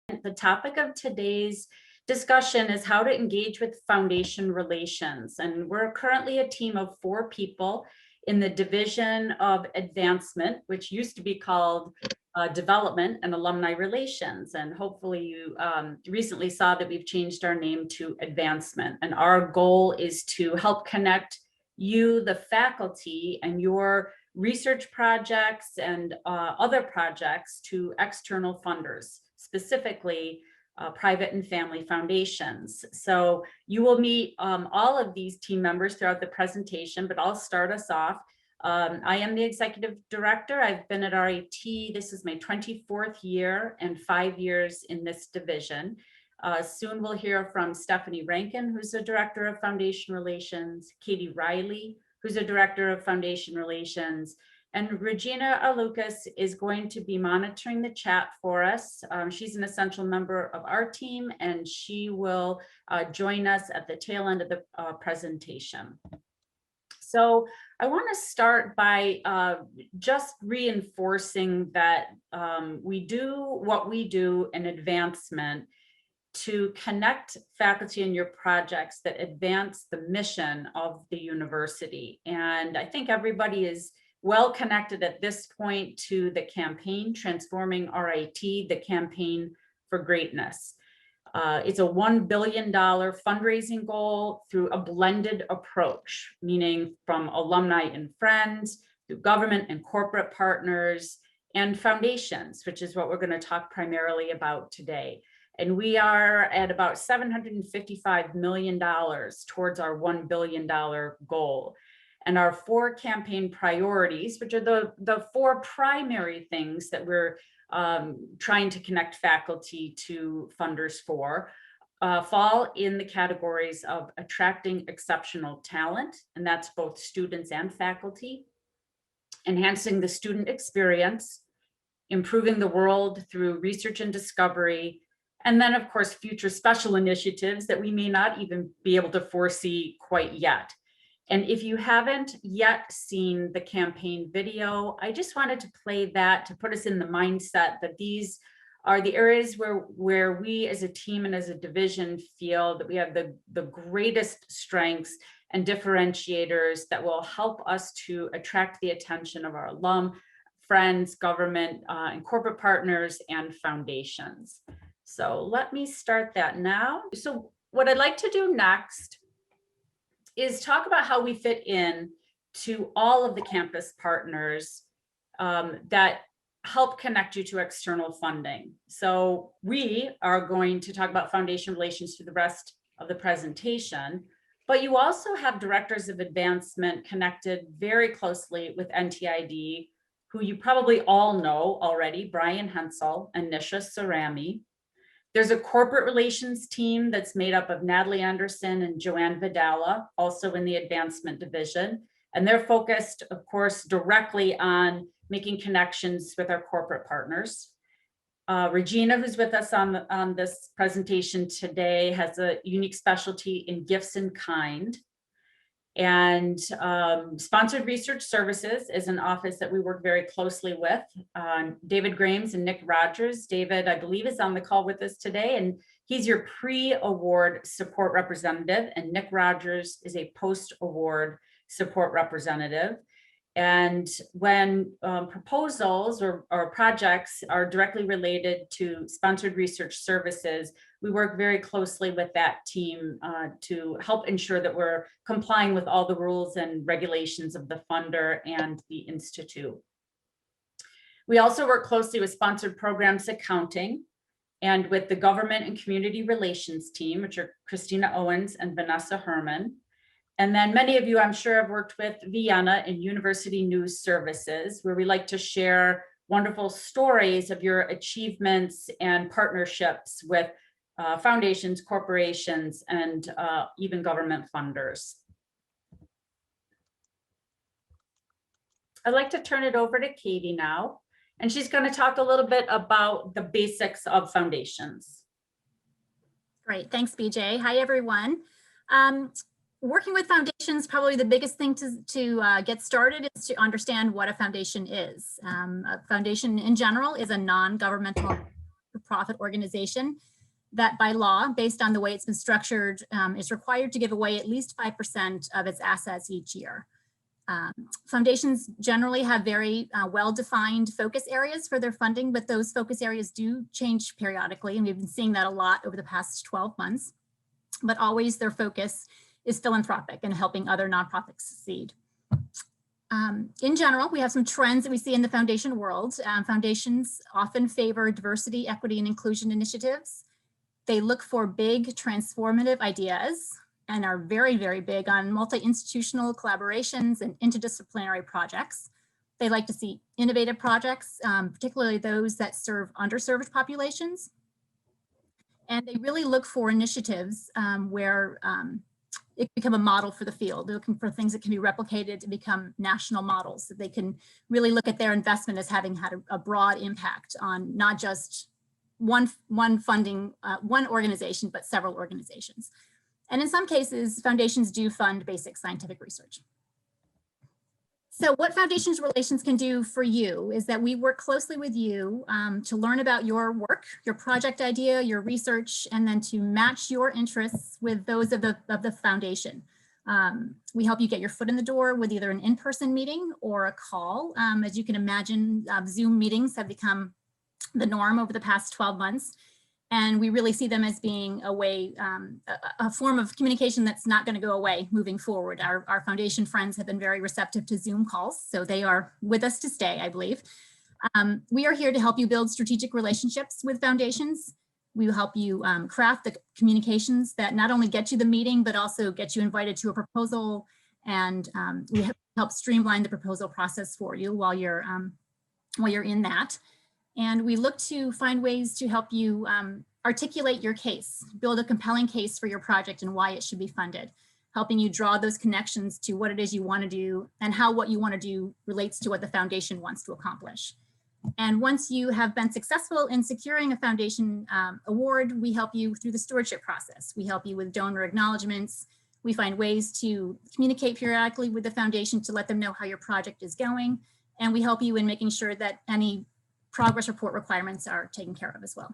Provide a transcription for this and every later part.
The topic of today's discussion is how to engage with foundation relations. And we're currently a team of 4 people in the Division of Advancement, which used to be called Development and Alumni Relations. And hopefully you recently saw that we've changed our name to Advancement. And our goal is to help connect you, the faculty, and your research projects and other projects to external funders, specifically private and family foundations. So you will meet all of these team members throughout the presentation, but I'll start us off. I am the executive director. I've been at RIT. This is my 24th year and 5 years in this division. Soon we'll hear from Stephanie Rankin, who's the director of foundation relations, Katie Riley, who's a director of foundation relations, and Regina Alukas is going to be monitoring the chat for us. She's an essential member of our team, and she will join us at the tail end of the presentation. So I want to start by just reinforcing that we do what we do in advancement to connect faculty in your projects that advance the mission of the university. And I think everybody is well connected at this point to the campaign, Transforming RIT, the Campaign for Greatness. It's a $1 billion fundraising goal through a blended approach, meaning from alumni and friends, through government and corporate partners, and foundations, which is what we're going to talk primarily about today. And we are at about $755 million towards our $1 billion goal. And our 4 campaign priorities, which are the 4 primary things that we're trying to connect faculty to funders for, fall in the categories of attracting exceptional talent, and that's both students and faculty, enhancing the student experience, improving the world through research and discovery, and then, of course, future special initiatives that we may not even be able to foresee quite yet. And if you haven't yet seen the campaign video, I just wanted to play that to put us in the mindset that these are the areas where we as a team and as a division feel that we have the greatest strengths and differentiators that will help us to attract the attention of our alum, friends, government, and corporate partners and foundations. So let me start that now. So what I'd like to do next is talk about how we fit in to all of the campus partners that help connect you to external funding. So we are going to talk about foundation relations through the rest of the presentation, but you also have directors of advancement connected very closely with NTID, who you probably all know already, Brian Hensel and Nisha Sarami. There's a corporate relations team that's made up of Natalie Anderson and Joanne Vidala, also in the advancement division. And they're focused, of course, directly on making connections with our corporate partners. Regina, who's with us on this presentation today, has a unique specialty in gifts in kind. And Sponsored Research Services is an office that we work very closely with. David Grames and Nick Rogers. David, I believe, is on the call with us today, and he's your pre-award support representative, and Nick Rogers is a post-award support representative. And when proposals or projects are directly related to Sponsored Research Services, we work very closely with that team to help ensure that we're complying with all the rules and regulations of the funder and the institute. We also work closely with Sponsored Programs Accounting and with the Government and Community Relations team, which are Christina Owens and Vanessa Herman. And then many of you, I'm sure, have worked with Vienna and University News Services, where we like to share wonderful stories of your achievements and partnerships with foundations, corporations, and even government funders. I'd like to turn it over to Katie now, and she's going to talk a little bit about the basics of foundations. Great, thanks, BJ. Hi, everyone. Working with foundations, probably the biggest thing to get started is to understand what a foundation is. A foundation in general is a non-governmental not-for-profit organization that by law, based on the way it's been structured, is required to give away at least 5% of its assets each year. Foundations generally have very well-defined focus areas for their funding, but those focus areas do change periodically, and we've been seeing that a lot over the past 12 months. But always their focus is philanthropic and helping other nonprofits succeed. In general, we have some trends that we see in the foundation world. Foundations often favor diversity, equity, and inclusion initiatives. They look for big transformative ideas and are very, very big on multi-institutional collaborations and interdisciplinary projects. They like to see innovative projects, particularly those that serve underserved populations. And they really look for initiatives where it can become a model for the field. They're looking for things that can be replicated to become national models, that they can really look at their investment as having had a broad impact on not just one organization, but several organizations. And in some cases, foundations do fund basic scientific research. So what Foundations Relations can do for you is that we work closely with you to learn about your work, your project idea, your research, and then to match your interests with those of the foundation. We help you get your foot in the door with either an in-person meeting or a call. As you can imagine, Zoom meetings have become the norm over the past 12 months. And we really see them as being a way, a form of communication that's not going to go away moving forward. Our foundation friends have been very receptive to Zoom calls, so they are with us to stay, I believe. We are here to help you build strategic relationships with foundations. We will help you craft the communications that not only get you the meeting, but also get you invited to a proposal, and we help streamline the proposal process for you while you're in that. And we look to find ways to help you articulate your case, build a compelling case for your project and why it should be funded, helping you draw those connections to what it is you want to do and how what you want to do relates to what the foundation wants to accomplish. And once you have been successful in securing a foundation award, we help you through the stewardship process. We help you with donor acknowledgements. We find ways to communicate periodically with the foundation to let them know how your project is going. And we help you in making sure that any progress report requirements are taken care of as well.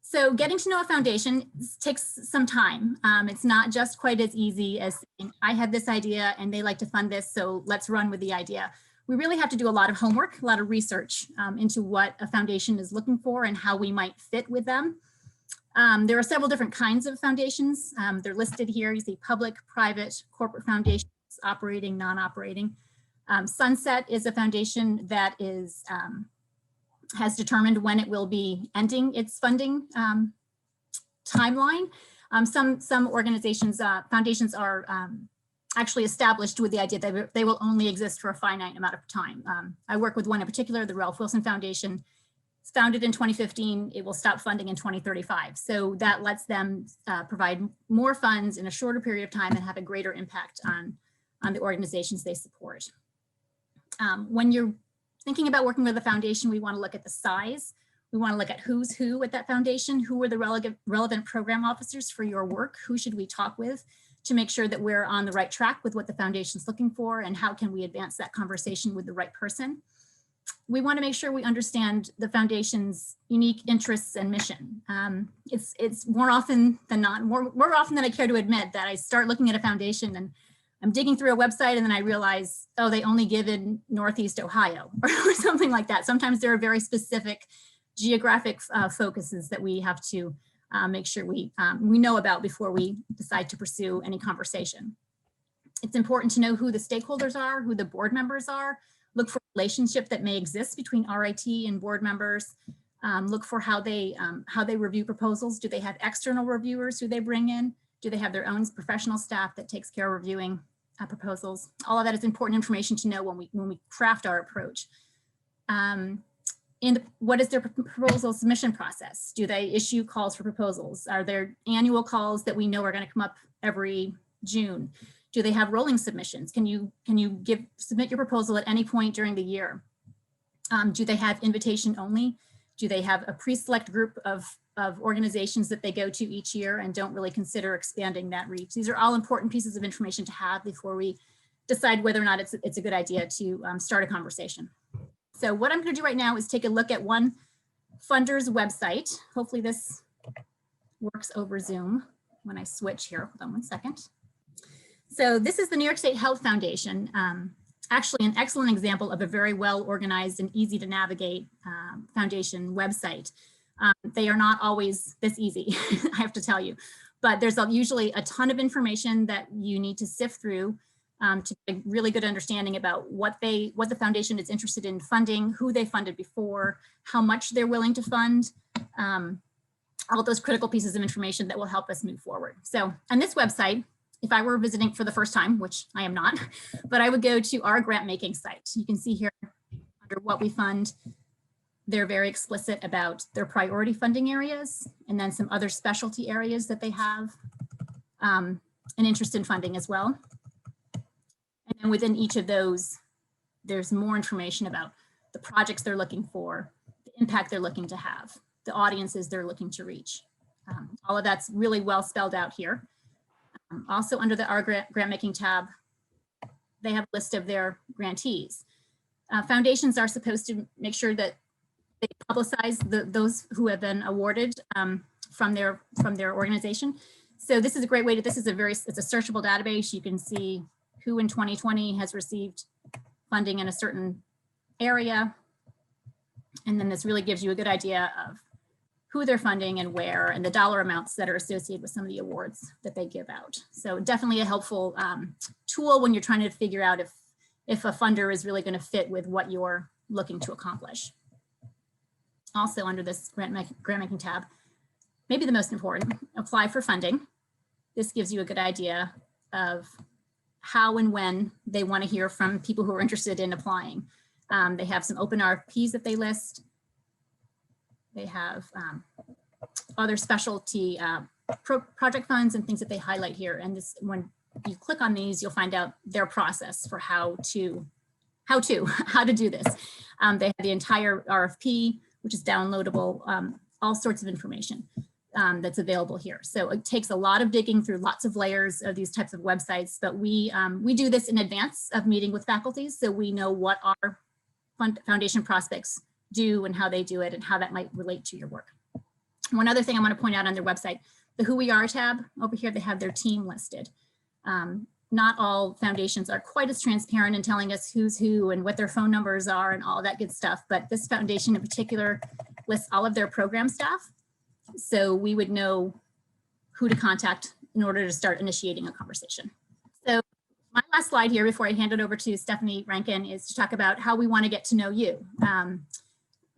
So getting to know a foundation takes some time. It's not just quite as easy as saying, I had this idea and they like to fund this, so let's run with the idea. We really have to do a lot of homework, a lot of research into what a foundation is looking for and how we might fit with them. There are several different kinds of foundations. They're listed here. You see public, private, corporate foundations, operating, non-operating. Sunset is a foundation that is has determined when it will be ending its funding timeline. Some organizations, foundations are actually established with the idea that they will only exist for a finite amount of time. I work with one in particular, the Ralph Wilson Foundation. It's founded in 2015. It will stop funding in 2035. So that lets them provide more funds in a shorter period of time and have a greater impact on the organizations they support. When you're thinking about working with a foundation, we want to look at the size. We want to look at who's who at that foundation. Who are the relevant program officers for your work? Who should we talk with to make sure that we're on the right track with what the foundation's looking for, and how can we advance that conversation with the right person? We want to make sure we understand the foundation's unique interests and mission. It's more often than not, more often than I care to admit, that I start looking at a foundation and I'm digging through a website and then I realize, oh, they only give in Northeast Ohio or something like that. Sometimes there are very specific geographic focuses that we have to make sure we know about before we decide to pursue any conversation. It's important to know who the stakeholders are, who the board members are. Look for a relationship that may exist between RIT and board members. Look for how they review proposals. Do they have external reviewers who they bring in? Do they have their own professional staff that takes care of reviewing proposals? All of that is important information to know when we craft our approach. What is their proposal submission process? Do they issue calls for proposals? Are there annual calls that we know are going to come up every June? Do they have rolling submissions? Can you submit your proposal at any point during the year? Do they have invitation only? Do they have a pre-select group of organizations that they go to each year and don't really consider expanding that reach? These are all important pieces of information to have before we decide whether or not it's a good idea to start a conversation. So what I'm going to do right now is take a look at one funder's website. Hopefully this works over Zoom when I switch here. Hold on one second. So this is the New York State Health Foundation. Actually an excellent example of a very well organized and easy to navigate foundation website. They are not always this easy, I have to tell you, but there's usually a ton of information that you need to sift through to get a really good understanding about what the foundation is interested in funding, who they funded before, how much they're willing to fund, all those critical pieces of information that will help us move forward. So on this website, if I were visiting for the first time, which I am not, but I would go to our grant making site. You can see here under what we fund, they're very explicit about their priority funding areas and then some other specialty areas that they have an interest in funding as well. And then within each of those, there's more information about the projects they're looking for, the impact they're looking to have, the audiences they're looking to reach. All of that's really well spelled out here. Also under the Our Grant Making tab, they have a list of their grantees. Foundations are supposed to make sure that they publicize those who have been awarded from their organization. So this is a great way to, it's a searchable database. You can see who in 2020 has received funding in a certain area. And then this really gives you a good idea of who they're funding and where, and the dollar amounts that are associated with some of the awards that they give out. So definitely a helpful tool when you're trying to figure out if a funder is really going to fit with what you're looking to accomplish. Also under this grant making tab, maybe the most important, apply for funding. This gives you a good idea of how and when they want to hear from people who are interested in applying. They have some open RFPs that they list. They have other specialty project funds and things that they highlight here. And this, when you click on these, you'll find out their process for how to do this. They have the entire RFP, which is downloadable, all sorts of information that's available here. So it takes a lot of digging through lots of layers of these types of websites, but we do this in advance of meeting with faculty, so we know what our foundation prospects do and how they do it and how that might relate to your work. One other thing I want to point out on their website, the Who We Are tab over here, they have their team listed. Not all foundations are quite as transparent in telling us who's who and what their phone numbers are and all that good stuff, but this foundation in particular lists all of their program staff. So we would know who to contact in order to start initiating a conversation. So my last slide here before I hand it over to Stephanie Rankin is to talk about how we want to get to know you.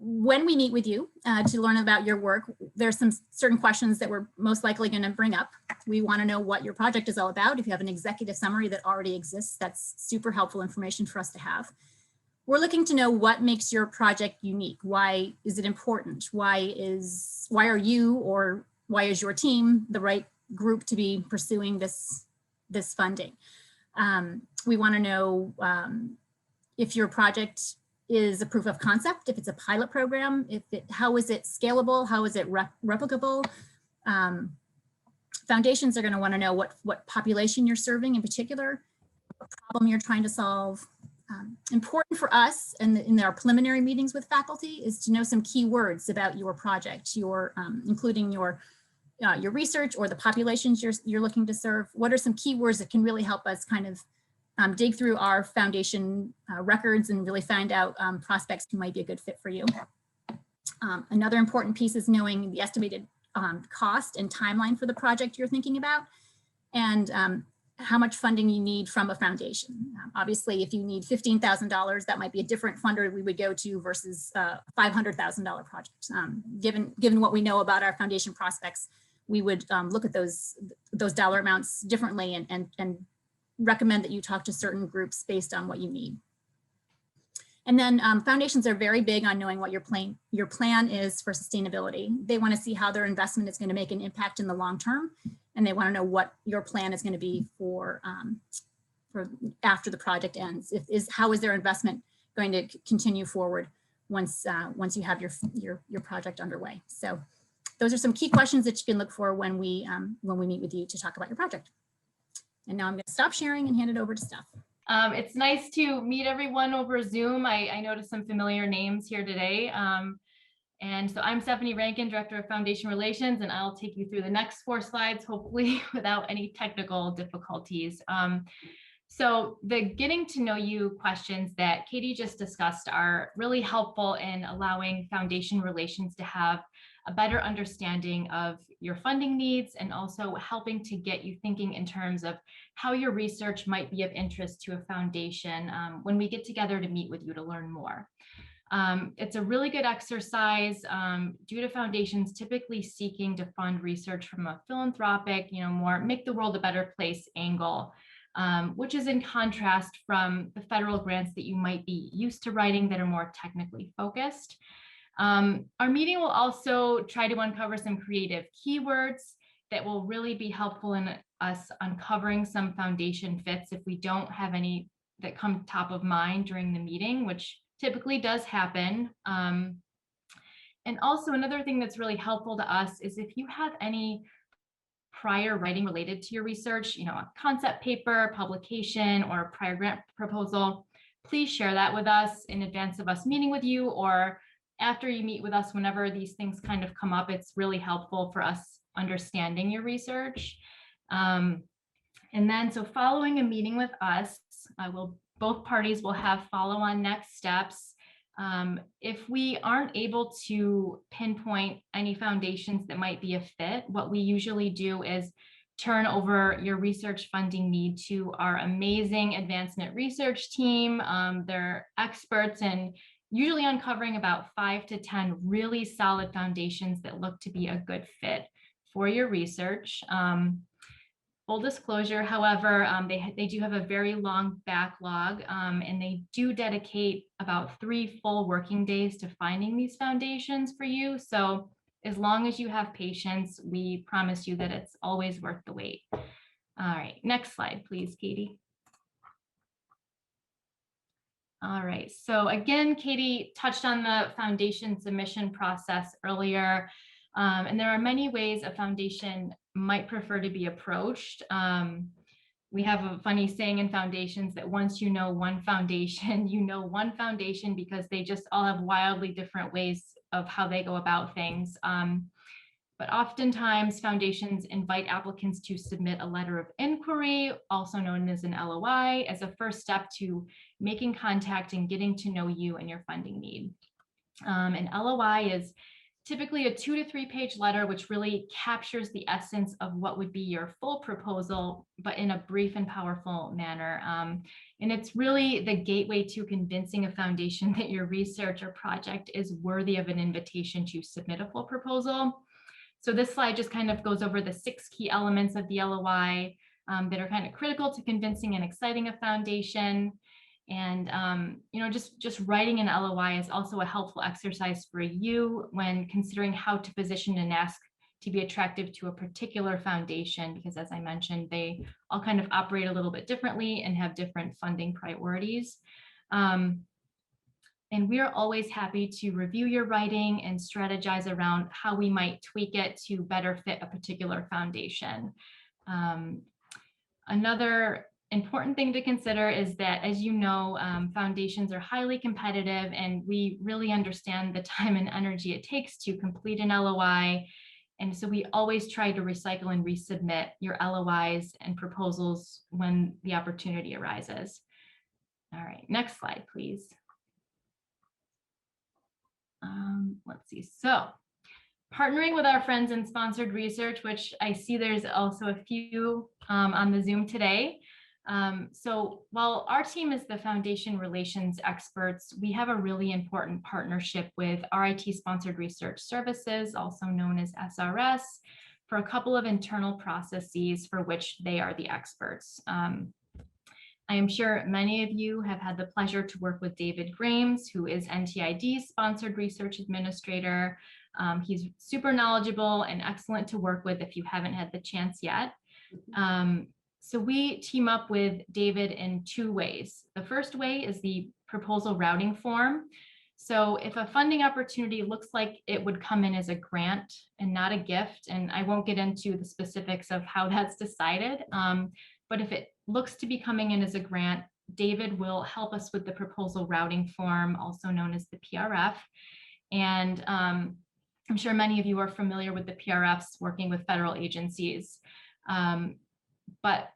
When we meet with you to learn about your work, there's some certain questions that we're most likely going to bring up. We want to know what your project is all about. If you have an executive summary that already exists, that's super helpful information for us to have. We're looking to know what makes your project unique. Why is it important? Why are you or why is your team the right group to be pursuing this funding? We want to know if your project is a proof of concept, if it's a pilot program, how is it scalable, how is it replicable? Foundations are going to want to know what population you're serving in particular, what problem you're trying to solve. Important for us and in our preliminary meetings with faculty is to know some key words about your project, including your research or the populations you're looking to serve. What are some key words that can really help us kind of dig through our foundation records and really find out prospects who might be a good fit for you. Another important piece is knowing the estimated cost and timeline for the project you're thinking about, and how much funding you need from a foundation. Obviously, if you need $15,000, that might be a different funder we would go to versus a $500,000 project. Given what we know about our foundation prospects, we would look at those dollar amounts differently and recommend that you talk to certain groups based on what you need. And then foundations are very big on knowing what your plan is for sustainability. They want to see how their investment is going to make an impact in the long term, and they want to know what your plan is going to be for after the project ends. How is their investment going to continue forward once you have your project underway? So those are some key questions that you can look for when we meet with you to talk about your project. And now I'm going to stop sharing and hand it over to Steph. It's nice to meet everyone over Zoom. I noticed some familiar names here today. And so I'm Stephanie Rankin, Director of Foundation Relations, and I'll take you through the next 4 slides, hopefully without any technical difficulties. So the getting to know you questions that Katie just discussed are really helpful in allowing Foundation Relations to have a better understanding of your funding needs and also helping to get you thinking in terms of how your research might be of interest to a foundation when we get together to meet with you to learn more. It's a really good exercise due to foundations typically seeking to fund research from a philanthropic, more make the world a better place angle. Which is in contrast from the federal grants that you might be used to writing that are more technically focused. Our meeting will also try to uncover some creative keywords that will really be helpful in us uncovering some foundation fits if we don't have any that come top of mind during the meeting, which typically does happen. And also another thing that's really helpful to us is if you have any prior writing related to your research, a concept paper, publication, or a prior grant proposal, please share that with us in advance of us meeting with you or after you meet with us. Whenever these things kind of come up, it's really helpful for us understanding your research. And then, so following a meeting with us, both parties will have follow-on next steps. If we aren't able to pinpoint any foundations that might be a fit, what we usually do is turn over your research funding need to our amazing advancement research team. They're experts in usually uncovering about 5 to 10 really solid foundations that look to be a good fit for your research. Full disclosure, however, they do have a very long backlog and they do dedicate about 3 full working days to finding these foundations for you. So as long as you have patience, we promise you that it's always worth the wait. All right, next slide, please, Katie. All right, so again, Katie touched on the foundation submission process earlier, and there are many ways a foundation might prefer to be approached. We have a funny saying in foundations that once you know one foundation, you know one foundation because they just all have wildly different ways of how they go about things. But oftentimes foundations invite applicants to submit a letter of inquiry, also known as an LOI, as a first step to making contact and getting to know you and your funding need. An LOI is typically a 2 to 3 page letter, which really captures the essence of what would be your full proposal, but in a brief and powerful manner. And it's really the gateway to convincing a foundation that your research or project is worthy of an invitation to submit a full proposal. So this slide just kind of goes over the 6 key elements of the LOI that are kind of critical to convincing and exciting a foundation. And just writing an LOI is also a helpful exercise for you when considering how to position an ask to be attractive to a particular foundation, because as I mentioned, they all kind of operate a little bit differently and have different funding priorities. And we are always happy to review your writing and strategize around how we might tweak it to better fit a particular foundation. Another important thing to consider is that, as you know, foundations are highly competitive, and we really understand the time and energy it takes to complete an LOI. And so we always try to recycle and resubmit your LOIs and proposals when the opportunity arises. All right, next slide, please. Let's see. So partnering with our friends in sponsored research, which I see there's also a few on the Zoom today. So while our team is the foundation relations experts, we have a really important partnership with RIT Sponsored Research Services, also known as SRS, for a couple of internal processes for which they are the experts. I am sure many of you have had the pleasure to work with David Grames, who is NTID's Sponsored Research Administrator. He's super knowledgeable and excellent to work with if you haven't had the chance yet. So we team up with David in 2 ways. The first way is the proposal routing form. So if a funding opportunity looks like it would come in as a grant and not a gift, and I won't get into the specifics of how that's decided, but if it looks to be coming in as a grant, David will help us with the proposal routing form, also known as the PRF. And I'm sure many of you are familiar with the PRFs working with federal agencies, but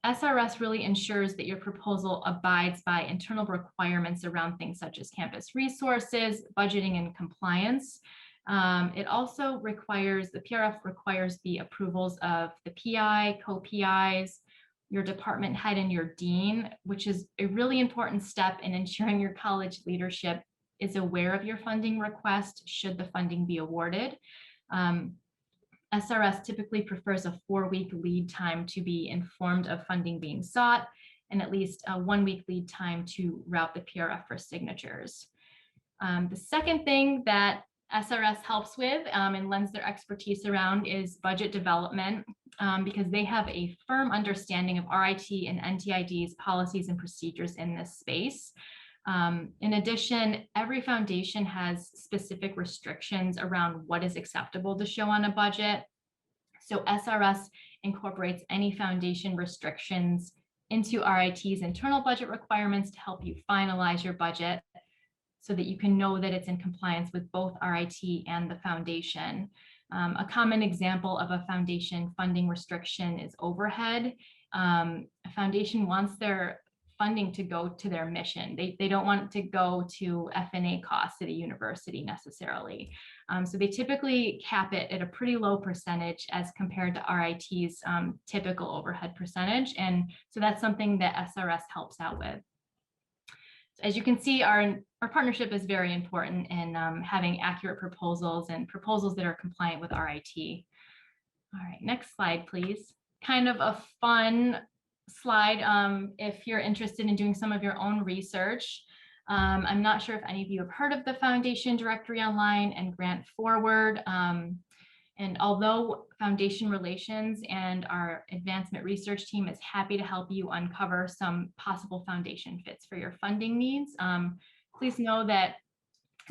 SRS really ensures that your proposal abides by internal requirements around things such as campus resources, budgeting, and compliance. It also requires, the PRF requires the approvals of the PI, co-PIs, your department head, and your dean, which is a really important step in ensuring your college leadership is aware of your funding request should the funding be awarded. SRS typically prefers a 4-week lead time to be informed of funding being sought, and at least a 1-week lead time to route the PRF for signatures. The second thing that SRS helps with and lends their expertise around is budget development, because they have a firm understanding of RIT and NTID's policies and procedures in this space. In addition, every foundation has specific restrictions around what is acceptable to show on a budget. So SRS incorporates any foundation restrictions into RIT's internal budget requirements to help you finalize your budget so that you can know that it's in compliance with both RIT and the foundation. A common example of a foundation funding restriction is overhead. A foundation wants their funding to go to their mission. They don't want it to go to F&A costs at a university necessarily. So they typically cap it at a pretty low percentage as compared to RIT's typical overhead percentage. And so that's something that SRS helps out with. So as you can see, our partnership is very important in having accurate proposals and proposals that are compliant with RIT. All right, next slide, please. Kind of a fun slide if you're interested in doing some of your own research. I'm not sure if any of you have heard of the Foundation Directory Online and Grant Forward. And although Foundation Relations and our advancement research team is happy to help you uncover some possible foundation fits for your funding needs, please know that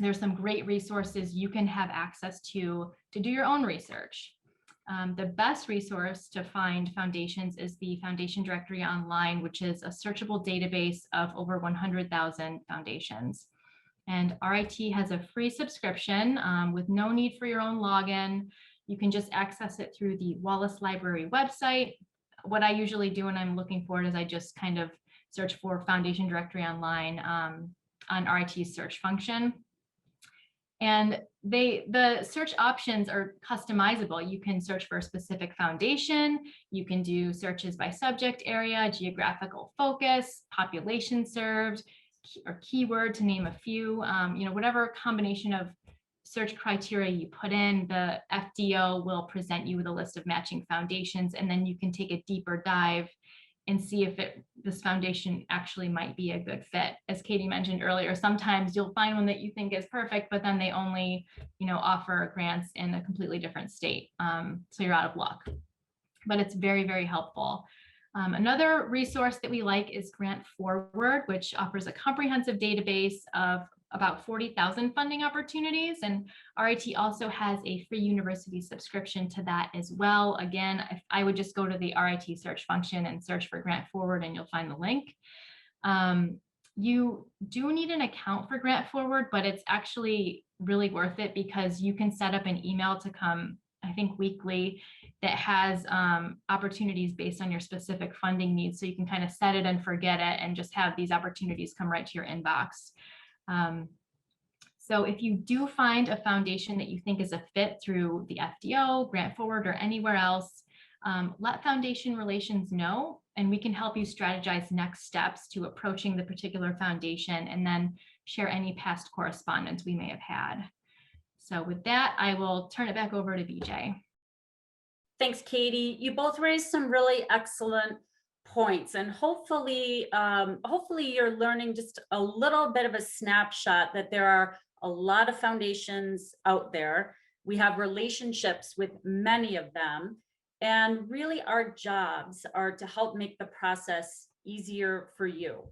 there's some great resources you can have access to do your own research. The best resource to find foundations is the Foundation Directory Online, which is a searchable database of over 100,000 foundations. And RIT has a free subscription with no need for your own login. You can just access it through the Wallace Library website. What I usually do when I'm looking for it is I just kind of search for Foundation Directory Online on RIT's search function. And the search options are customizable. You can search for a specific foundation. You can do searches by subject area, geographical focus, population served, or keyword, to name a few. Whatever combination of search criteria you put in, the FDO will present you with a list of matching foundations, and then you can take a deeper dive and see if this foundation actually might be a good fit. As Katie mentioned earlier, sometimes you'll find one that you think is perfect, but then they only, offer grants in a completely different state. So you're out of luck, but it's very, very helpful. Another resource that we like is Grant Forward, which offers a comprehensive database of about 40,000 funding opportunities. And RIT also has a free university subscription to that as well. Again, I would just go to the RIT search function and search for Grant Forward and you'll find the link. You do need an account for Grant Forward, but it's actually really worth it because you can set up an email to come, I think, weekly that has opportunities based on your specific funding needs. So you can kind of set it and forget it and just have these opportunities come right to your inbox. So if you do find a foundation that you think is a fit through the FDO, Grant Forward, or anywhere else, let Foundation Relations know, and we can help you strategize next steps to approaching the particular foundation and then share any past correspondence we may have had. So with that, I will turn it back over to BJ. Thanks, Katie. You both raised some really excellent points, and hopefully you're learning just a little bit of a snapshot that there are a lot of foundations out there. We have relationships with many of them, and really our jobs are to help make the process easier for you.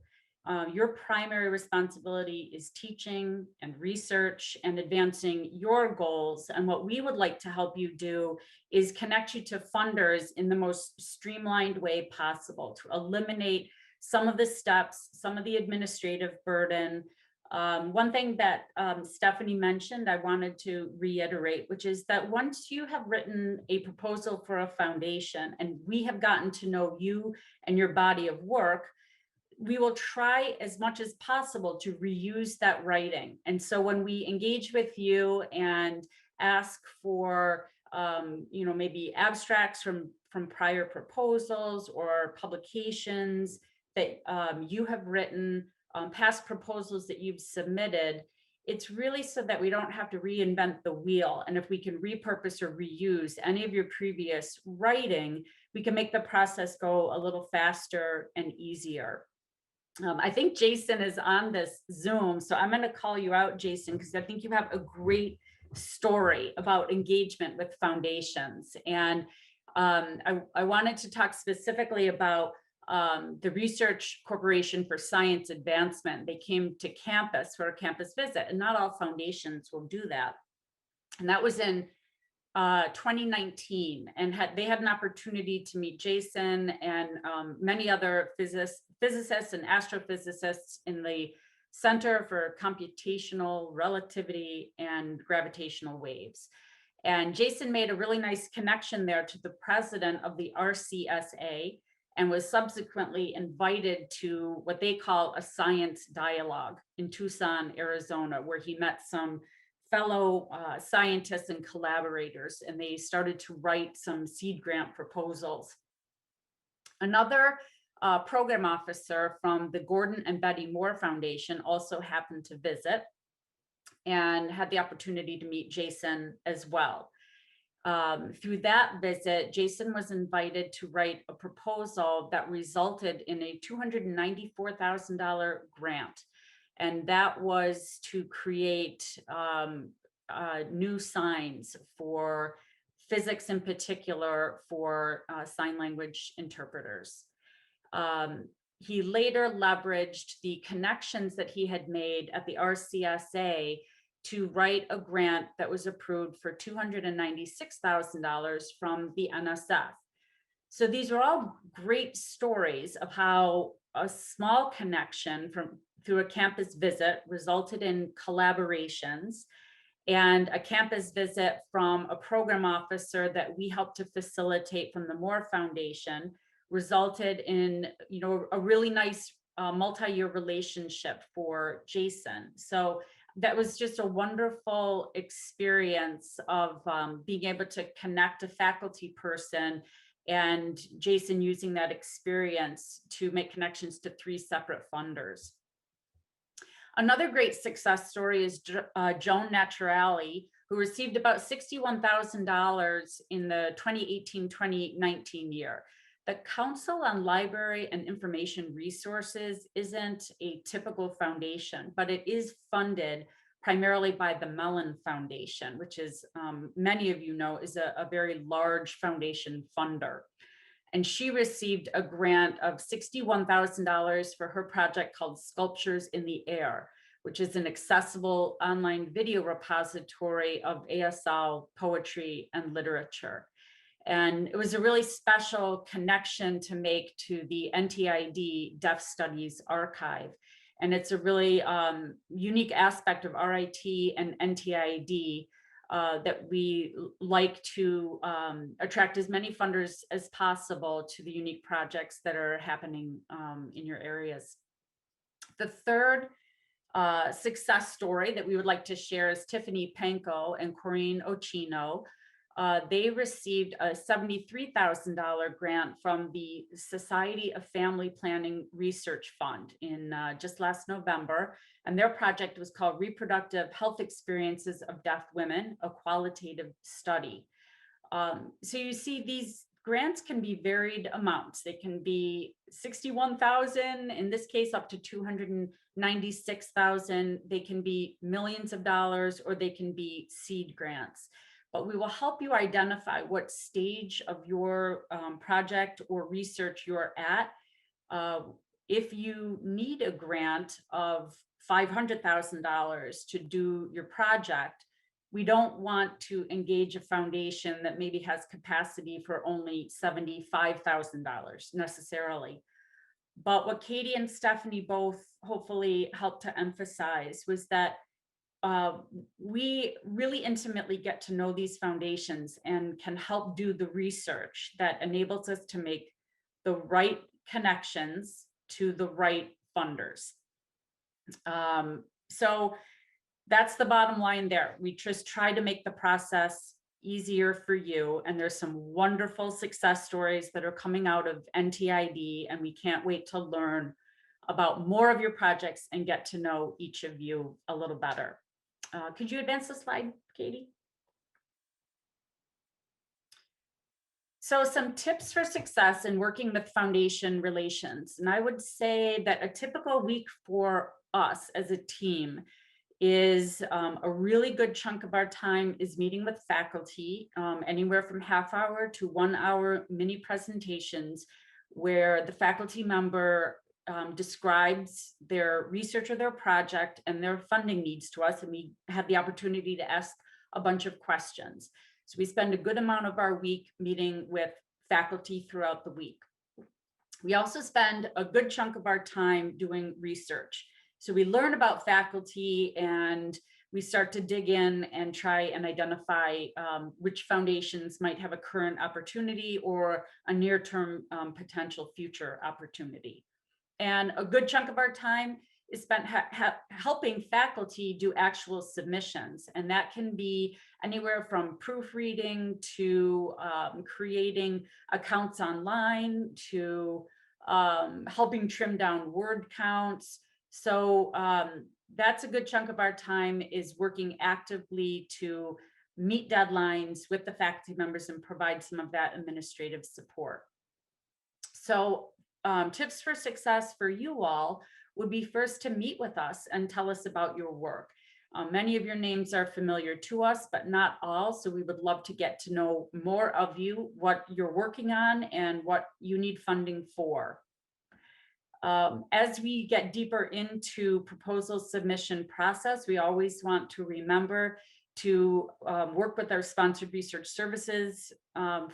Your primary responsibility is teaching and research and advancing your goals. And what we would like to help you do is connect you to funders in the most streamlined way possible to eliminate some of the steps, some of the administrative burden. One thing that Stephanie mentioned, I wanted to reiterate, which is that once you have written a proposal for a foundation and we have gotten to know you and your body of work, we will try as much as possible to reuse that writing. And so when we engage with you and ask for, maybe abstracts from prior proposals or publications that you have written, past proposals that you've submitted, it's really so that we don't have to reinvent the wheel. And if we can repurpose or reuse any of your previous writing, we can make the process go a little faster and easier. I think Jason is on this Zoom, so I'm going to call you out, Jason, because I think you have a great story about engagement with foundations. And I wanted to talk specifically about the Research Corporation for Science Advancement. They came to campus for a campus visit, and not all foundations will do that. And that was in 2019, and they had an opportunity to meet Jason and many other physicists and astrophysicists in the Center for Computational Relativity and Gravitational Waves. And Jason made a really nice connection there to the president of the RCSA and was subsequently invited to what they call a science dialogue in Tucson, Arizona, where he met some fellow scientists and collaborators, and they started to write some seed grant proposals. Another program officer from the Gordon and Betty Moore Foundation also happened to visit and had the opportunity to meet Jason as well. Through that visit, Jason was invited to write a proposal that resulted in a $294,000 grant. And that was to create new signs for physics, in particular for sign language interpreters. He later leveraged the connections that he had made at the RCSA to write a grant that was approved for $296,000 from the NSF. So these are all great stories of how a small connection through a campus visit resulted in collaborations, and a campus visit from a program officer that we helped to facilitate from the Moore Foundation resulted in, a really nice multi-year relationship for Jason. So that was just a wonderful experience of being able to connect a faculty person, and Jason using that experience to make connections to 3 separate funders. Another great success story is Joan Naturali, who received about $61,000 in the 2018-2019 year. The Council on Library and Information Resources isn't a typical foundation, but it is funded primarily by the Mellon Foundation, which is, many of you know, is a very large foundation funder. And she received a grant of $61,000 for her project called Sculptures in the Air, which is an accessible online video repository of ASL poetry and literature. And it was a really special connection to make to the NTID Deaf Studies Archive. And it's a really unique aspect of RIT and NTID that we like to attract as many funders as possible to the unique projects that are happening in your areas. The third success story that we would like to share is Tiffany Panko and Corinne Ochino. They received a $73,000 grant from the Society of Family Planning Research Fund in just last November. And their project was called Reproductive Health Experiences of Deaf Women, a Qualitative Study. So you see, these grants can be varied amounts. They can be $61,000, in this case, up to $296,000. They can be millions of dollars, or they can be seed grants. But we will help you identify what stage of your project or research you're at. If you need a grant of $500,000 to do your project, we don't want to engage a foundation that maybe has capacity for only $75,000 necessarily. But what Katie and Stephanie both hopefully helped to emphasize was that we really intimately get to know these foundations and can help do the research that enables us to make the right connections to the right funders. So that's the bottom line there. We just try to make the process easier for you. And there's some wonderful success stories that are coming out of NTID, and we can't wait to learn about more of your projects and get to know each of you a little better. Could you advance the slide, Katie? So some tips for success in working with foundation relations. And I would say that a typical week for us as a team is a really good chunk of our time is meeting with faculty, anywhere from half hour to 1 hour mini presentations where the faculty member describes their research or their project and their funding needs to us, and we have the opportunity to ask a bunch of questions. So we spend a good amount of our week meeting with faculty throughout the week. We also spend a good chunk of our time doing research. So we learn about faculty and we start to dig in and try and identify which foundations might have a current opportunity or a near-term potential future opportunity. And a good chunk of our time is spent helping faculty do actual submissions. And that can be anywhere from proofreading to creating accounts online to helping trim down word counts. So that's a good chunk of our time is working actively to meet deadlines with the faculty members and provide some of that administrative support. So tips for success for you all would be first to meet with us and tell us about your work. Many of your names are familiar to us, but not all. So we would love to get to know more of you, what you're working on and what you need funding for. As we get deeper into proposal submission process, we always want to remember to work with our sponsored research services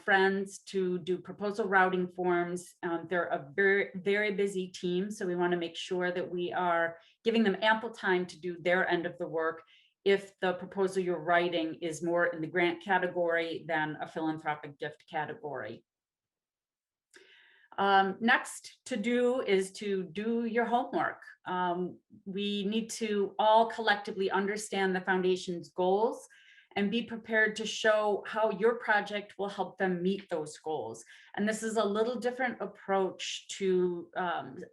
friends to do proposal routing forms. They're a very, very busy team, so we want to make sure that we are giving them ample time to do their end of the work if the proposal you're writing is more in the grant category than a philanthropic gift category. Next to do is to do your homework. We need to all collectively understand the foundation's goals and be prepared to show how your project will help them meet those goals. And this is a little different approach to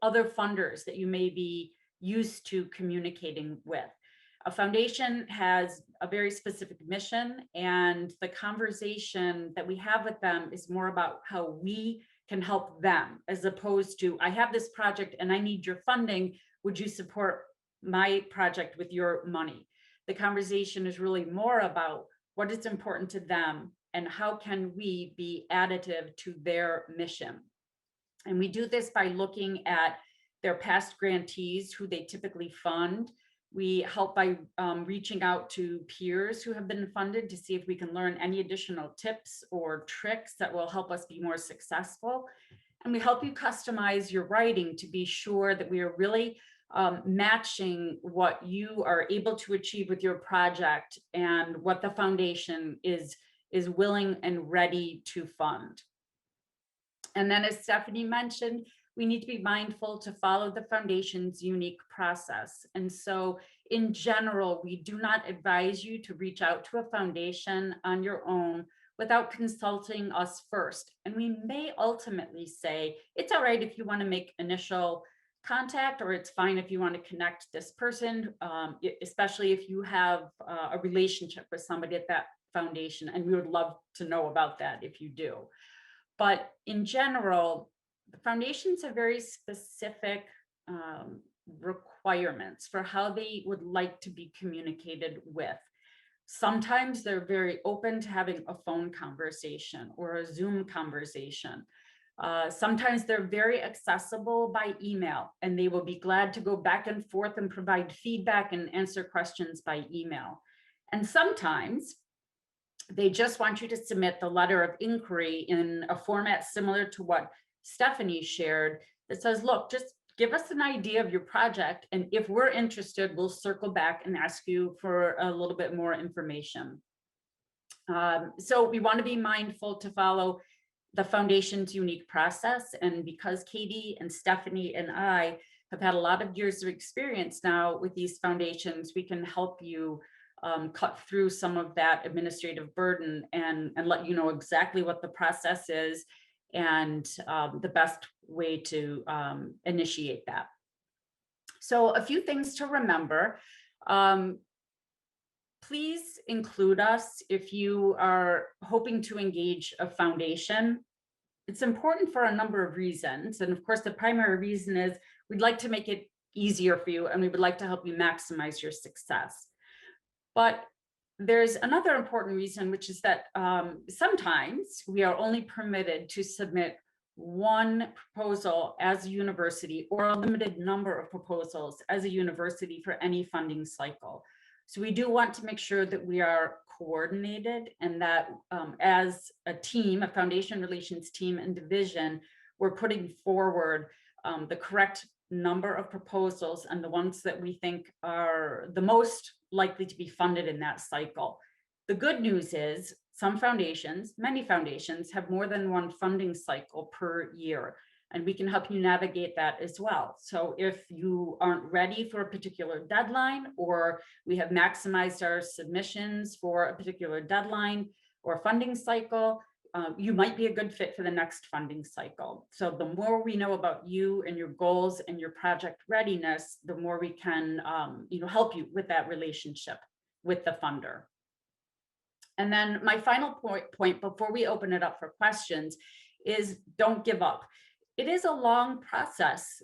other funders that you may be used to communicating with. A foundation has a very specific mission, and the conversation that we have with them is more about how we can help them, as opposed to, I have this project and I need your funding. Would you support my project with your money? The conversation is really more about what is important to them and how can we be additive to their mission. And we do this by looking at their past grantees, who they typically fund. We help by reaching out to peers who have been funded to see if we can learn any additional tips or tricks that will help us be more successful. And we help you customize your writing to be sure that we are really matching what you are able to achieve with your project and what the foundation is willing and ready to fund. And then, as Stephanie mentioned, we need to be mindful to follow the foundation's unique process. And so in general, we do not advise you to reach out to a foundation on your own without consulting us first. And we may ultimately say, it's all right if you want to make initial contact, or it's fine if you want to connect this person, especially if you have a relationship with somebody at that foundation. And we would love to know about that if you do. But in general, the foundations have very specific requirements for how they would like to be communicated with. Sometimes they're very open to having a phone conversation or a Zoom conversation. Sometimes they're very accessible by email, and they will be glad to go back and forth and provide feedback and answer questions by email. And sometimes they just want you to submit the letter of inquiry in a format similar to what Stephanie shared, that says, look, just give us an idea of your project. And if we're interested, we'll circle back and ask you for a little bit more information. So we want to be mindful to follow the foundation's unique process. And because Katie and Stephanie and I have had a lot of years of experience now with these foundations, we can help you cut through some of that administrative burden and let you know exactly what the process is and the best way to initiate that. So a few things to remember. Please include us if you are hoping to engage a foundation. It's important for a number of reasons. And of course, the primary reason is we'd like to make it easier for you and we would like to help you maximize your success. But there's another important reason, which is that sometimes we are only permitted to submit one proposal as a university or a limited number of proposals as a university for any funding cycle. So we do want to make sure that we are coordinated and that as a team, a foundation relations team and division, we're putting forward the correct number of proposals and the ones that we think are the most likely to be funded in that cycle. The good news is some foundations, many foundations, have more than one funding cycle per year, and we can help you navigate that as well. So if you aren't ready for a particular deadline, or we have maximized our submissions for a particular deadline or funding cycle, you might be a good fit for the next funding cycle. So the more we know about you and your goals and your project readiness, the more we can help you with that relationship with the funder. And then my final point before we open it up for questions is don't give up. It is a long process.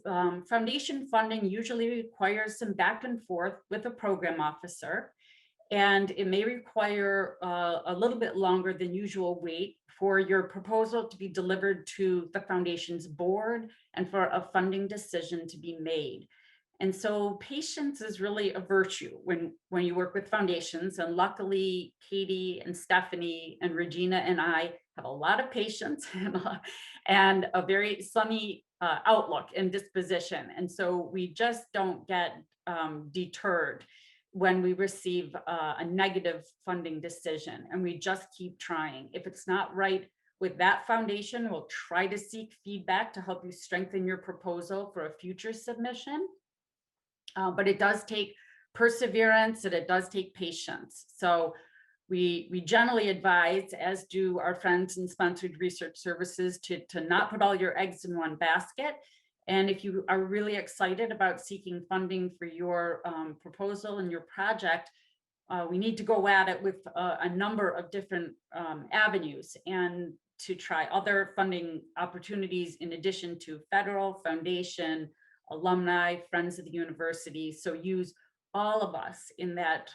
Foundation funding usually requires some back and forth with a program officer, and it may require a little bit longer than usual wait for your proposal to be delivered to the foundation's board and for a funding decision to be made. And so patience is really a virtue when you work with foundations. And luckily, Katie and Stephanie and Regina and I have a lot of patience and a very sunny outlook and disposition. And so we just don't get deterred when we receive a negative funding decision, and we just keep trying. If it's not right with that foundation, we'll try to seek feedback to help you strengthen your proposal for a future submission. But it does take perseverance and it does take patience. So we generally advise, as do our friends in sponsored research services, to not put all your eggs in one basket. And if you are really excited about seeking funding for your proposal and your project, we need to go at it with a number of different avenues and to try other funding opportunities in addition to federal, foundation, alumni, friends of the university. So use all of us in that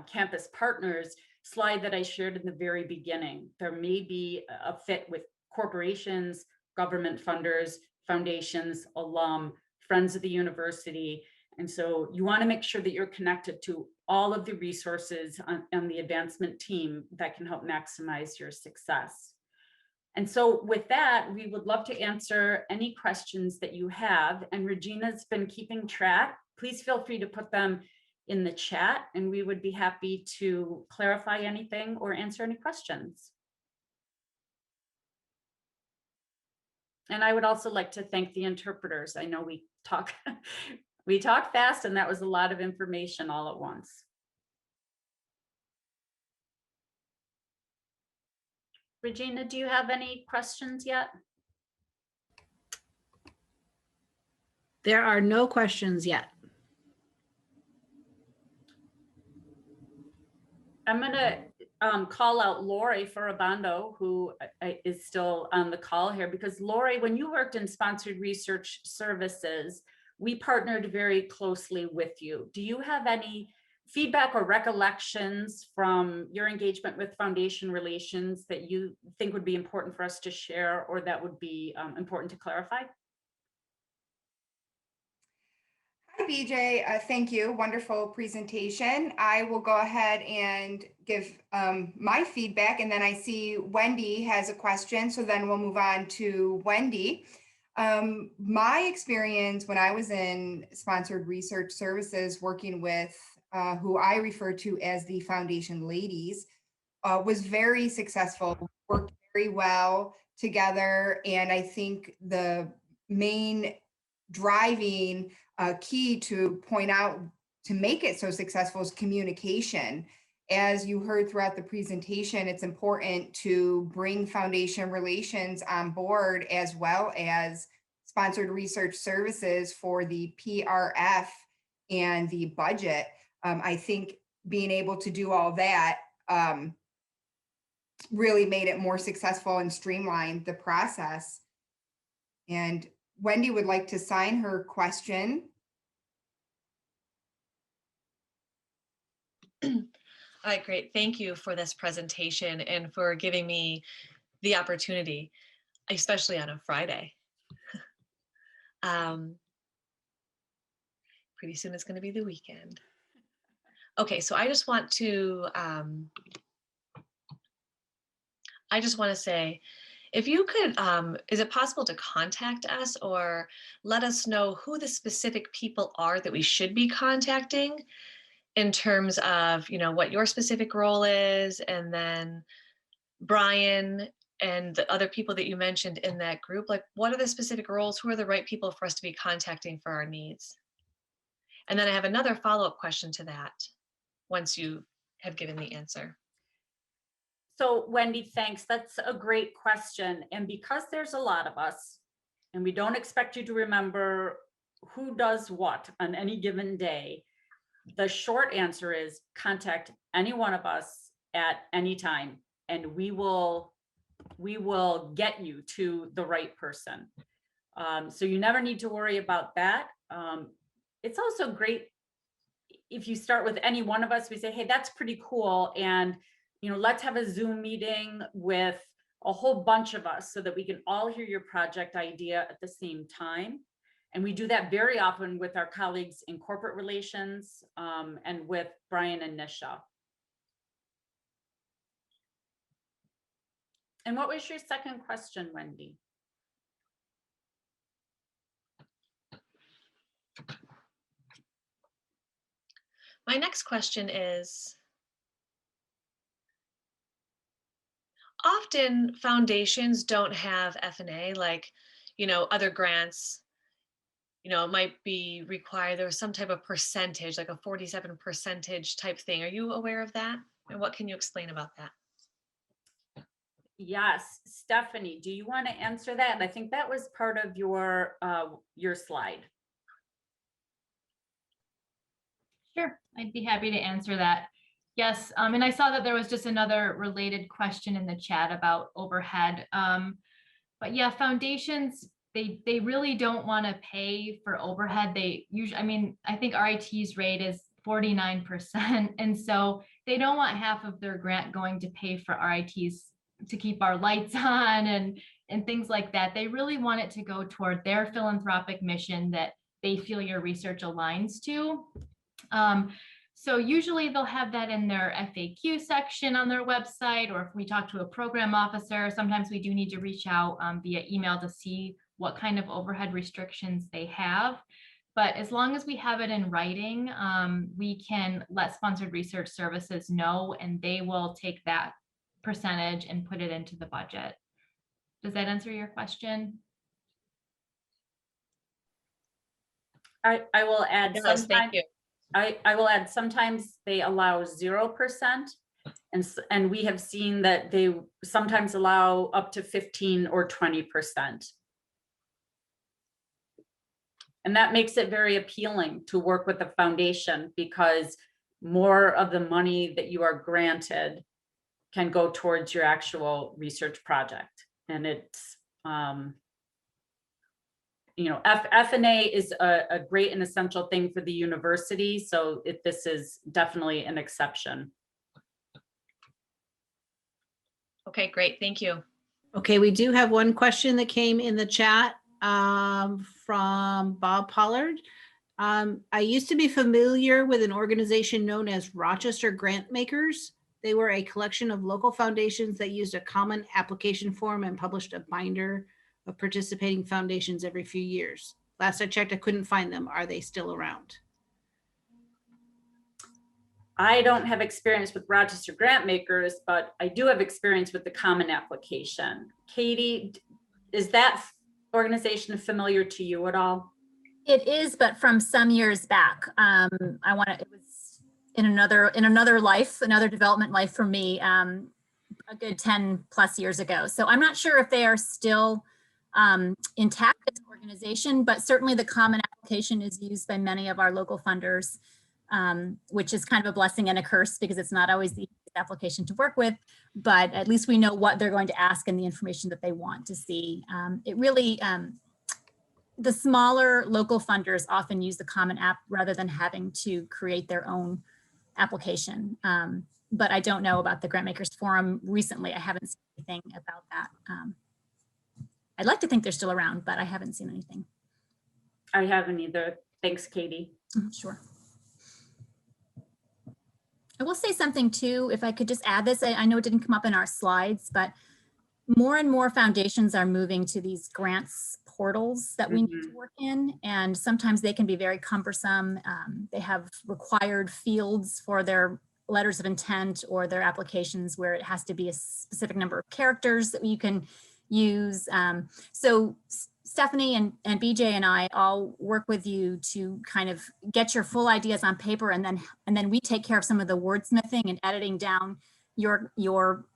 campus partners slide that I shared in the very beginning. There may be a fit with corporations, government funders, foundations, alum, friends of the university. And so you want to make sure that you're connected to all of the resources on the advancement team that can help maximize your success. And so with that, we would love to answer any questions that you have. And Regina's been keeping track. Please feel free to put them in the chat and we would be happy to clarify anything or answer any questions. And I would also like to thank the interpreters. I know we talk fast and that was a lot of information all at once. Regina, do you have any questions yet? There are no questions yet. I'm going to call out Lori Furabando, who is still on the call here, because Lori, when you worked in sponsored research services, we partnered very closely with you. Do you have any feedback or recollections from your engagement with foundation relations that you think would be important for us to share or that would be important to clarify? Hi, BJ. Thank you. Wonderful presentation. I will go ahead and give my feedback, and then I see Wendy has a question, so then we'll move on to Wendy. My experience when I was in sponsored research services working with who I refer to as the foundation ladies was very successful, worked very well together. And I think the main driving key to point out to make it so successful is communication. As you heard throughout the presentation, it's important to bring foundation relations on board as well as sponsored research services for the PRF and the budget. I think being able to do all that really made it more successful and streamlined the process. And Wendy would like to sign her question. All right, great. Thank you for this presentation and for giving me the opportunity, especially on a Friday. Pretty soon it's going to be the weekend. Okay, so I just want to say, if you could, is it possible to contact us or let us know who the specific people are that we should be contacting in terms of, what your specific role is, and then Brian and the other people that you mentioned in that group, like what are the specific roles? Who are the right people for us to be contacting for our needs? And then I have another follow-up question to that once you have given the answer. So Wendy, thanks. That's a great question. And because there's a lot of us, and we don't expect you to remember who does what on any given day, the short answer is contact any one of us at any time, and we will get you to the right person. So you never need to worry about that. It's also great if you start with any one of us, we say, hey, that's pretty cool. And let's have a Zoom meeting with a whole bunch of us so that we can all hear your project idea at the same time. And we do that very often with our colleagues in corporate relations and with Brian and Nisha. And what was your second question, Wendy? My next question is, often foundations don't have F&A, like, other grants, might be required. There was some type of percentage, like a 47% type thing. Are you aware of that? And what can you explain about that? Yes, Stephanie, do you want to answer that? I think that was part of your slide. Sure, I'd be happy to answer that. Yes, and I saw that there was just another related question in the chat about overhead. But yeah, foundations, they really don't want to pay for overhead. They usually, I think RIT's rate is 49%. And so they don't want half of their grant going to pay for RITs to keep our lights on and things like that. They really want it to go toward their philanthropic mission that they feel your research aligns to. So usually they'll have that in their FAQ section on their website, or if we talk to a program officer, sometimes we do need to reach out via email to see what kind of overhead restrictions they have. But as long as we have it in writing, we can let sponsored research services know, and they will take that percentage and put it into the budget. Does that answer your question? I will add Yes, thank you. I will add sometimes they allow 0%, and we have seen that they sometimes allow up to 15 or 20%. And that makes it very appealing to work with the foundation, because more of the money that you are granted can go towards your actual research project. And it's F&A is a great and essential thing for the university. So this is definitely an exception. Okay, great. Thank you. Okay, we do have one question that came in the chat from Bob Pollard. I used to be familiar with an organization known as Rochester Grant Makers. They were a collection of local foundations that used a common application form and published a binder of participating foundations every few years. Last I checked, I couldn't find them. Are they still around? I don't have experience with Rochester grant makers, but I do have experience with the common application. Katie, is that organization familiar to you at all? It is, but from some years back. It was in another life, another development life for me, a good 10 plus years ago. So I'm not sure if they are still intact as an organization, but certainly the common application is used by many of our local funders, which is kind of a blessing and a curse because it's not always the easiest application to work with, but at least we know what they're going to ask and the information that they want to see. It really, the smaller local funders often use the common app rather than having to create their own application. But I don't know about the Grant Makers Forum recently. I haven't seen anything about that. I'd like to think they're still around, but I haven't seen anything. I haven't either. Thanks, Katie. Sure. I will say something too, if I could just add this, I know it didn't come up in our slides, but more and more foundations are moving to these grants portals that we need to work in. And sometimes they can be very cumbersome. They have required fields for their letters of intent or their applications where it has to be a specific number of characters that you can use. So Stephanie and BJ and I all work with you to kind of get your full ideas on paper, and then we take care of some of the wordsmithing and editing down your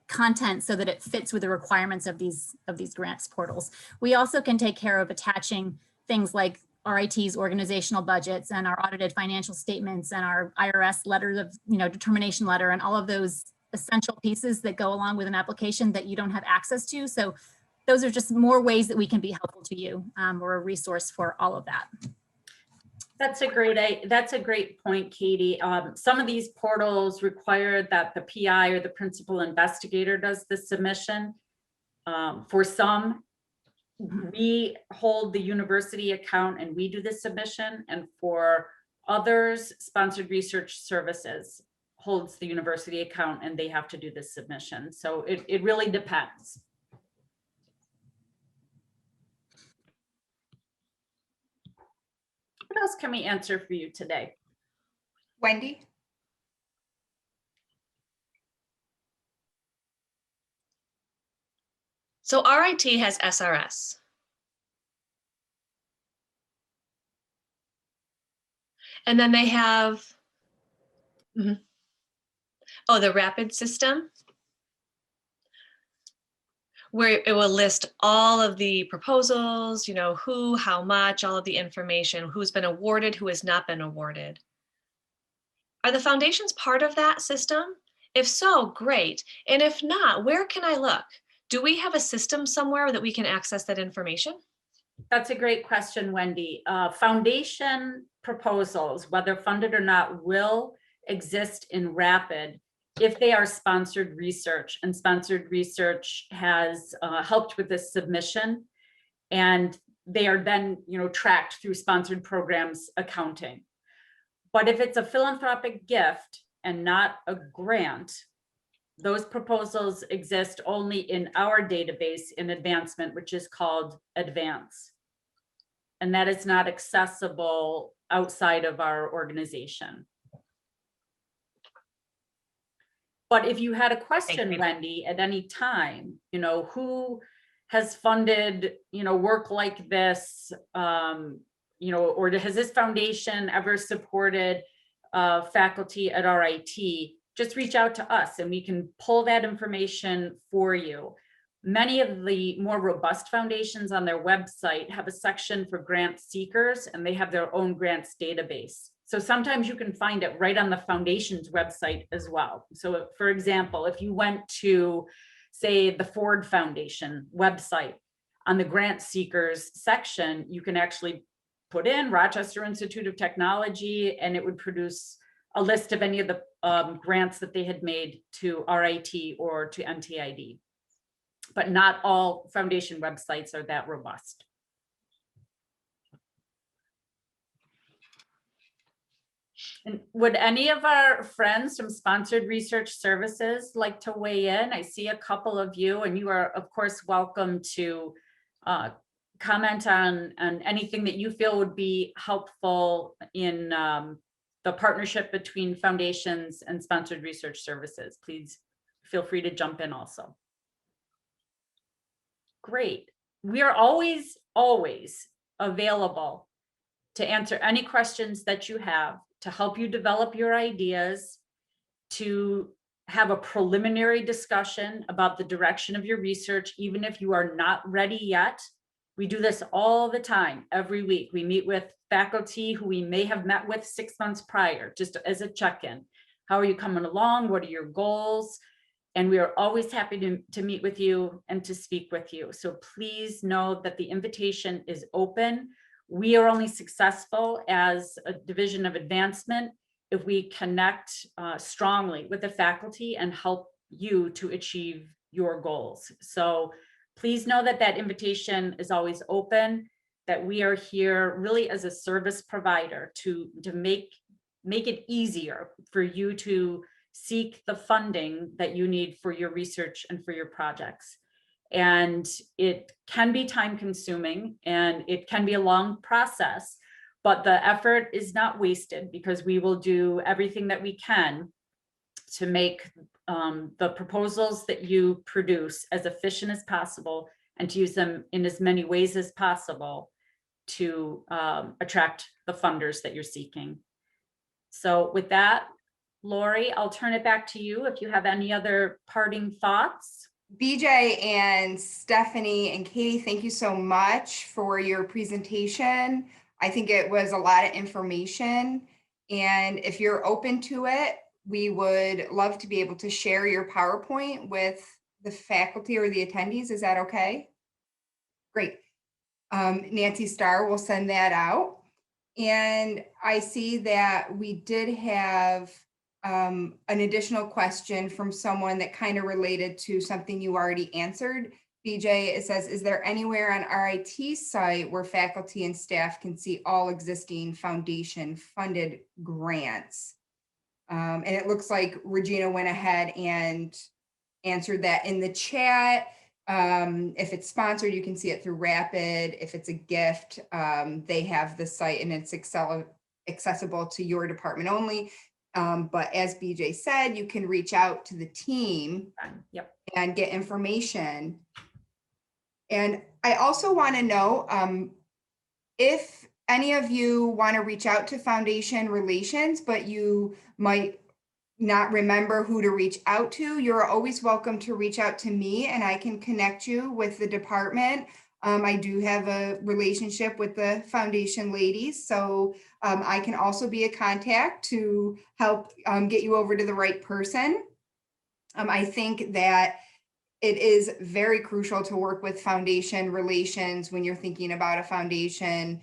content so that it fits with the requirements of these grants portals. We also can take care of attaching things like RIT's organizational budgets and our audited financial statements and our IRS letters of determination letter and all of those essential pieces that go along with an application that you don't have access to. So those are just more ways that we can be helpful to you. We're a resource for all of that. That's a great point, Katie. Some of these portals require that the PI or the principal investigator does the submission. For some, we hold the university account and we do the submission, and for others, Sponsored Research Services holds the university account and they have to do the submission. So it really depends. What else can we answer for you today? Wendy? So RIT has SRS. And then they have, the rapid system, where it will list all of the proposals, who, how much, all of the information, who's been awarded, who has not been awarded. Are the foundations part of that system? If so, great. And if not, where can I look? Do we have a system somewhere that we can access that information? That's a great question, Wendy. Foundation proposals, whether funded or not, will exist in Rapid if they are sponsored research, and sponsored research has helped with this submission, and they are then tracked through sponsored programs accounting. But if it's a philanthropic gift and not a grant, those proposals exist only in our database in advancement, which is called Advance. And that is not accessible outside of our organization. But if you had a question, Wendy, at any time, who has funded, work like this, or has this foundation ever supported faculty at RIT, just reach out to us and we can pull that information for you. Many of the more robust foundations on their website have a section for grant seekers, and they have their own grants database. So sometimes you can find it right on the foundation's website as well. So for example, if you went to, say, the Ford Foundation website, on the grant seekers section, you can actually put in Rochester Institute of Technology, and it would produce a list of any of the grants that they had made to RIT or to NTID. But not all foundation websites are that robust. And would any of our friends from Sponsored Research Services like to weigh in? I see a couple of you, and you are, of course, welcome to comment on anything that you feel would be helpful in the partnership between foundations and sponsored research services, please feel free to jump in also. Great. We are always available to answer any questions that you have, to help you develop your ideas, to have a preliminary discussion about the direction of your research, even if you are not ready yet. We do this all the time, every week. We meet with faculty who we may have met with 6 months prior, just as a check-in. How are you coming along? What are your goals? And we are always happy to meet with you and to speak with you. So please know that the invitation is open. We are only successful as a division of advancement if we connect strongly with the faculty and help you to achieve your goals. So please know that that invitation is always open, that we are here really as a service provider to make it easier for you to seek the funding that you need for your research and for your projects. And it can be time consuming and it can be a long process, but the effort is not wasted because we will do everything that we can to make the proposals that you produce as efficient as possible and to use them in as many ways as possible to attract the funders that you're seeking. So with that, Lori, I'll turn it back to you if you have any other parting thoughts. BJ and Stephanie and Katie, thank you so much for your presentation. I think it was a lot of information, and if you're open to it, we would love to be able to share your PowerPoint with the faculty or the attendees. Is that okay? Great. Nancy Starr will send that out. And I see that we did have an additional question from someone that kind of related to something you already answered. BJ, it says, is there anywhere on RIT's site where faculty and staff can see all existing foundation funded grants? And it looks like Regina went ahead and answered that in the chat. If it's sponsored, you can see it through Rapid. If it's a gift, they have the site and it's accessible to your department only. But as BJ said, you can reach out to the team and get information. And I also want to know if any of you want to reach out to Foundation Relations, but you might not remember who to reach out to, you're always welcome to reach out to me and I can connect you with the department. I do have a relationship with the Foundation ladies, so I can also be a contact to help get you over to the right person. I think that it is very crucial to work with Foundation Relations when you're thinking about a foundation,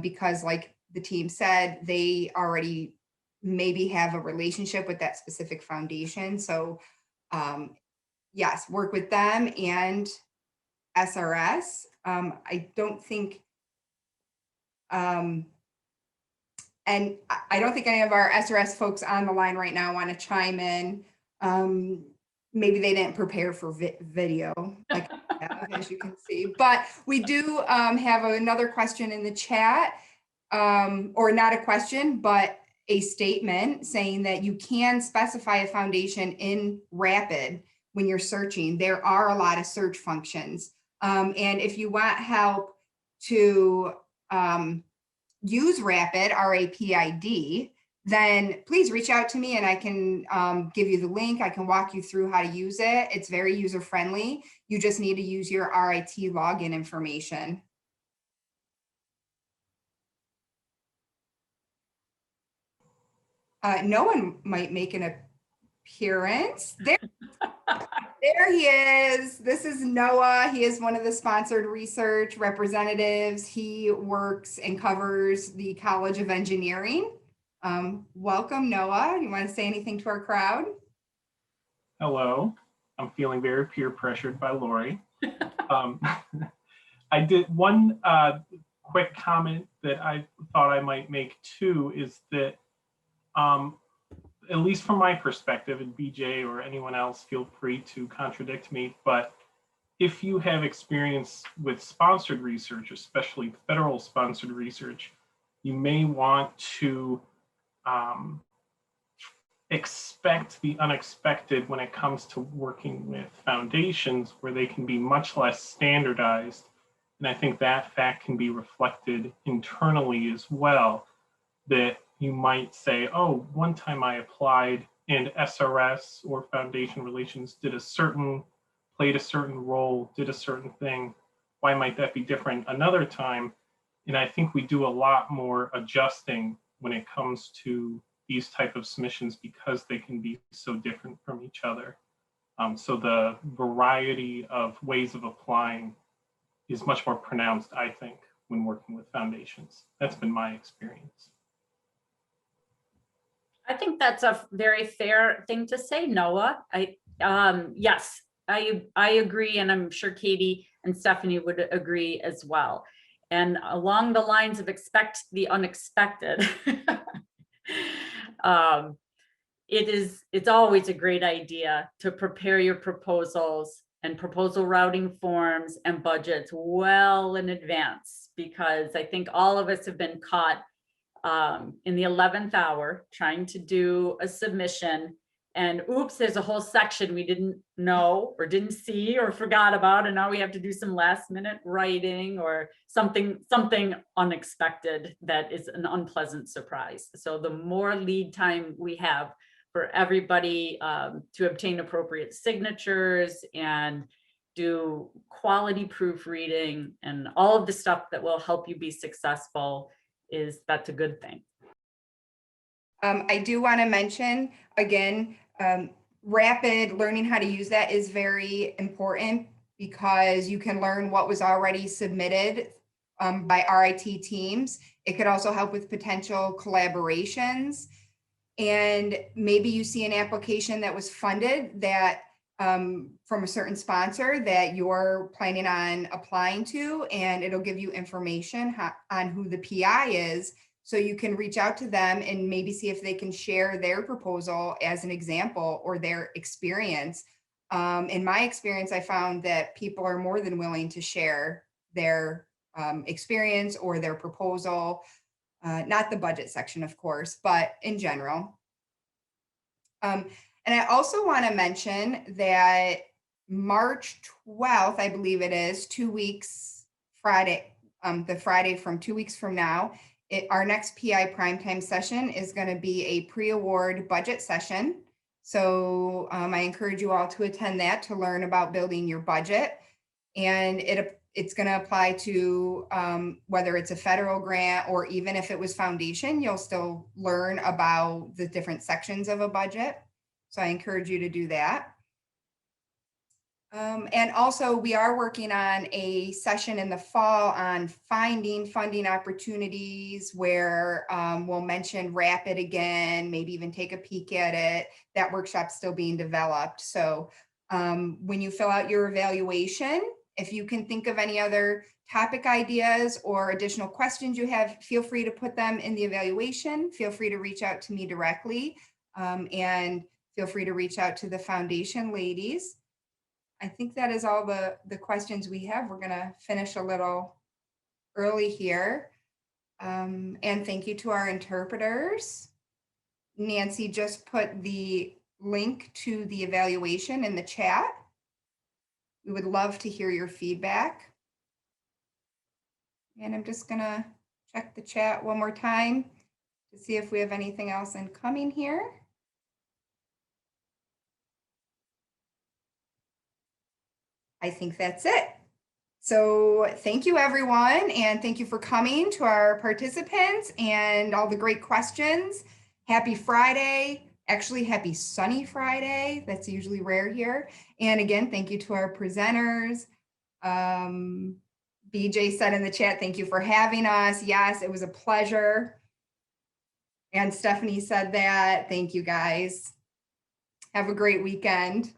because like the team said, they already maybe have a relationship with that specific foundation. So yes, work with them and SRS. I don't think, and I don't think any of our SRS folks on the line right now want to chime in. Maybe they didn't prepare for video, like I have, as you can see. But we do have another question in the chat, or not a question, but a statement saying that you can specify a foundation in Rapid when you're searching. There are a lot of search functions. And if you want help to use Rapid, RAPID, then please reach out to me and I can give you the link. I can walk you through how to use it. It's very user-friendly. You just need to use your RIT login information. No one might make an appearance. There he is. This is Noah. He is one of the sponsored research representatives. He works and covers the College of Engineering. Welcome, Noah. You want to say anything to our crowd? Hello. I'm feeling very peer pressured by Lori. I did one quick comment that I thought I might make too, is that at least from my perspective, and BJ or anyone else, feel free to contradict me, but if you have experience with sponsored research, especially federal sponsored research, you may want to expect the unexpected when it comes to working with foundations where they can be much less standardized. And I think that fact can be reflected internally as well, that you might say, oh, one time I applied and SRS or foundation relations played a certain role, did a certain thing. Why might that be different another time? And I think we do a lot more adjusting when it comes to these type of submissions because they can be so different from each other. So the variety of ways of applying is much more pronounced, I think, when working with foundations. That's been my experience. I think that's a very fair thing to say, Noah. Yes, I agree, and I'm sure Katie and Stephanie would agree as well. And along the lines of expect the unexpected, it's always a great idea to prepare your proposals and proposal routing forms and budgets well in advance, because I think all of us have been caught in the 11th hour trying to do a submission, and oops, there's a whole section we didn't know or didn't see or forgot about, and now we have to do some last minute writing or something unexpected that is an unpleasant surprise. So the more lead time we have for everybody to obtain appropriate signatures and do quality proofreading and all of the stuff that will help you be successful, that's a good thing. I do want to mention again, rapid learning how to use that is very important because you can learn what was already submitted by RIT teams. It could also help with potential collaborations. And maybe you see an application that was funded that from a certain sponsor that you're planning on applying to, and it'll give you information on who the PI is. So you can reach out to them and maybe see if they can share their proposal as an example or their experience. In my experience, I found that people are more than willing to share their experience or their proposal, not the budget section, of course, but in general. And I also want to mention that March 12th, I believe it is, 2 weeks Friday, the Friday from 2 weeks from now, our next PI primetime session is going to be a pre-award budget session. So I encourage you all to attend that to learn about building your budget. And it's going to apply to whether it's a federal grant or even if it was foundation, you'll still learn about the different sections of a budget. So I encourage you to do that. And also we are working on a session in the fall on finding funding opportunities where we'll mention RAPID again, maybe even take a peek at it. That workshop's still being developed. So when you fill out your evaluation, if you can think of any other topic ideas or additional questions you have, feel free to put them in the evaluation. Feel free to reach out to me directly and feel free to reach out to the foundation ladies. I think that is all the questions we have. We're going to finish a little early here. And thank you to our interpreters. Nancy just put the link to the evaluation in the chat. We would love to hear your feedback. And I'm just going to check the chat one more time to see if we have anything else incoming here. I think that's it. So thank you, everyone. And thank you for coming, to our participants and all the great questions. Happy Friday. Actually, happy sunny Friday. That's usually rare here. And again, thank you to our presenters. BJ said in the chat, thank you for having us. Yes, it was a pleasure. And Stephanie said that. Thank you, guys. Have a great weekend.